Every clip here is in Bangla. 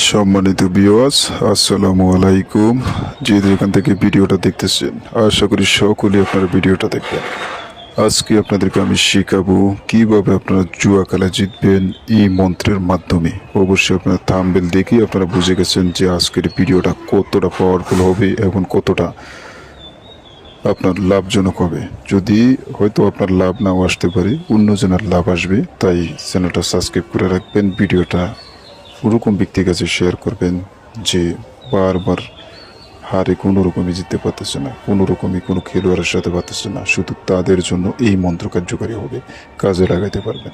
সম্মানিত ভিউয়ার্স, আসসালামু আলাইকুম। যে যেখান থেকে ভিডিওটা দেখতেছেন, আশা করি সকলেই আপনারা ভিডিওটা দেখবেন। আজকে আপনাদেরকে আমি শেখাবো কিভাবে আপনারা জুয়া খেলা জিতবেন এই মন্ত্রের মাধ্যমে। অবশ্যই আপনারা থাম্বনেল দেখেই আপনারা বুঝে গেছেন যে আজকের ভিডিওটা কতটা পাওয়ারফুল হবে এবং কতটা আপনার লাভজনক হবে। যদি হয়তো আপনার লাভ নাও আসতে পারে, অন্যজনের লাভ আসবে, তাই চ্যানেলটা সাবস্ক্রাইব করে রাখবেন, ভিডিওটা ওরকম ব্যক্তির কাছে শেয়ার করবেন যে বারবার হারে কোনো রকমই জিততে পারতেছে না, কোনো রকমই কোনো খেলোয়াড়ের সাথে পারতেছে না, শুধু তাদের জন্য এই মন্ত্র কার্যকারী হবে, কাজে লাগাতে পারবেন।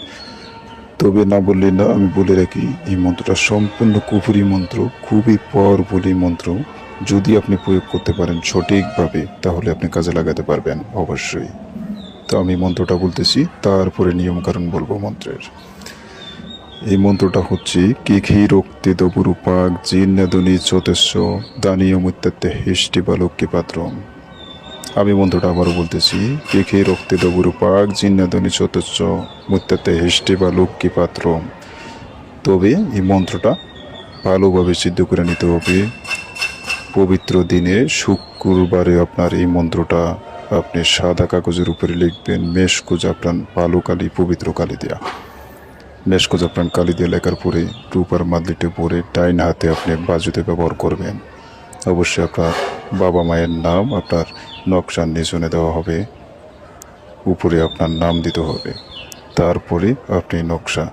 তবে না বললে না, আমি বলে রাখি এই মন্ত্রটা সম্পূর্ণ কুফরি মন্ত্র, খুবই পাওয়ারফুল এই মন্ত্র। যদি আপনি প্রয়োগ করতে পারেন সঠিকভাবে তাহলে আপনি কাজে লাগাতে পারবেন অবশ্যই। তো আমি মন্ত্রটা বলতেছি, তারপরে নিয়মকানুন বলবো মন্ত্রের। এই মন্ত্রটা হচ্ছে কেখি রক্তে দবুরু পাক জিন্নাদনি চতেস্য দানীয় মুত্তাতে হিষ্টি বালককে পাত্রম। আমি মন্ত্রটা আবারও বলতেছি, কেখি রক্তে দবুরু পাক জিন্নাদনি চতেস্য মুত্তাতে হিষ্টি বালককে পাত্রম। তবে এই মন্ত্রটা ভালোভাবে সিদ্ধ করে নিতে হবে। পবিত্র দিনে শুক্রবারে আপনার এই মন্ত্রটা আপনি সাদা কাগজের উপরে লিখবেন, মেশকুজ আপনার ভালো কালি, পবিত্র কালি দেয়া মেশকো জাফরান কালি দিয়ে লেখার পরে রূপার মাদলিতে পরে ডাইন হাতে আপনি বাজুতে ব্যবহার করবেন। অবশ্যই আপনার বাবা মায়ের নাম আপনার নকশার নিচনে দেওয়া হবে, উপরে আপনার নাম দিতে হবে। তারপরে আপনি নকশা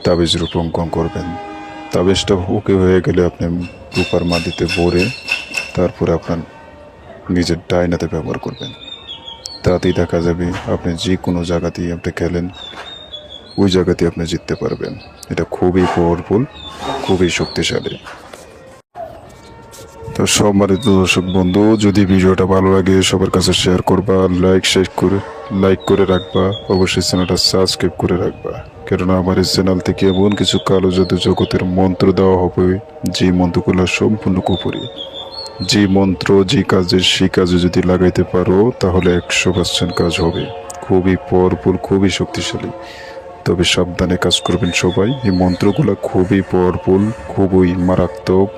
তাবিজের উপর অঙ্কন করবেন। তাবিজটা ওকে হয়ে গেলে আপনি রূপার মাদলিতে ভরে তারপরে আপনার নিজের ডাইন হাতে ব্যবহার করবেন। তাতেই দেখা যাবে আপনি যে কোনো জায়গাতেই আপনি খেলেন, ওই জায়গাতে আপনি জিততে পারবেন। এটা খুবই পাওয়ারফুল, খুবই শক্তিশালী। তো সম্মানিত দর্শক বন্ধু, যদি ভিডিওটা ভালো লাগে সবার কাছে শেয়ার করবা, লাইক করে রাখবা, অবশ্যই চ্যানেলটা সাবস্ক্রাইব করে রাখবা। কেননা আমার এই চ্যানেল থেকে এমন কিছু কালো জাদু জগতের মন্ত্র দেওয়া হবে যে মন্ত্রগুলো সম্পূর্ণ কুফরি। যে মন্ত্র যে কাজে সেই কাজে যদি লাগাইতে পারো তাহলে 100% কাজ হবে। খুবই পাওয়ারফুল, খুবই শক্তিশালী। তবে সাবধানে কাজ করবেন সবাই। এই মন্ত্রগুলো খুবই পাওয়ারফুল, খুবই মারাত্মক,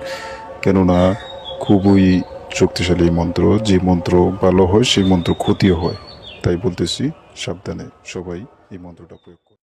কেননা খুবই শক্তিশালী মন্ত্র। যে মন্ত্র ভালো হয় সেই মন্ত্র ক্ষতিও হয়। তাই বলতেছি সাবধানে সবাই এই মন্ত্রটা প্রয়োগ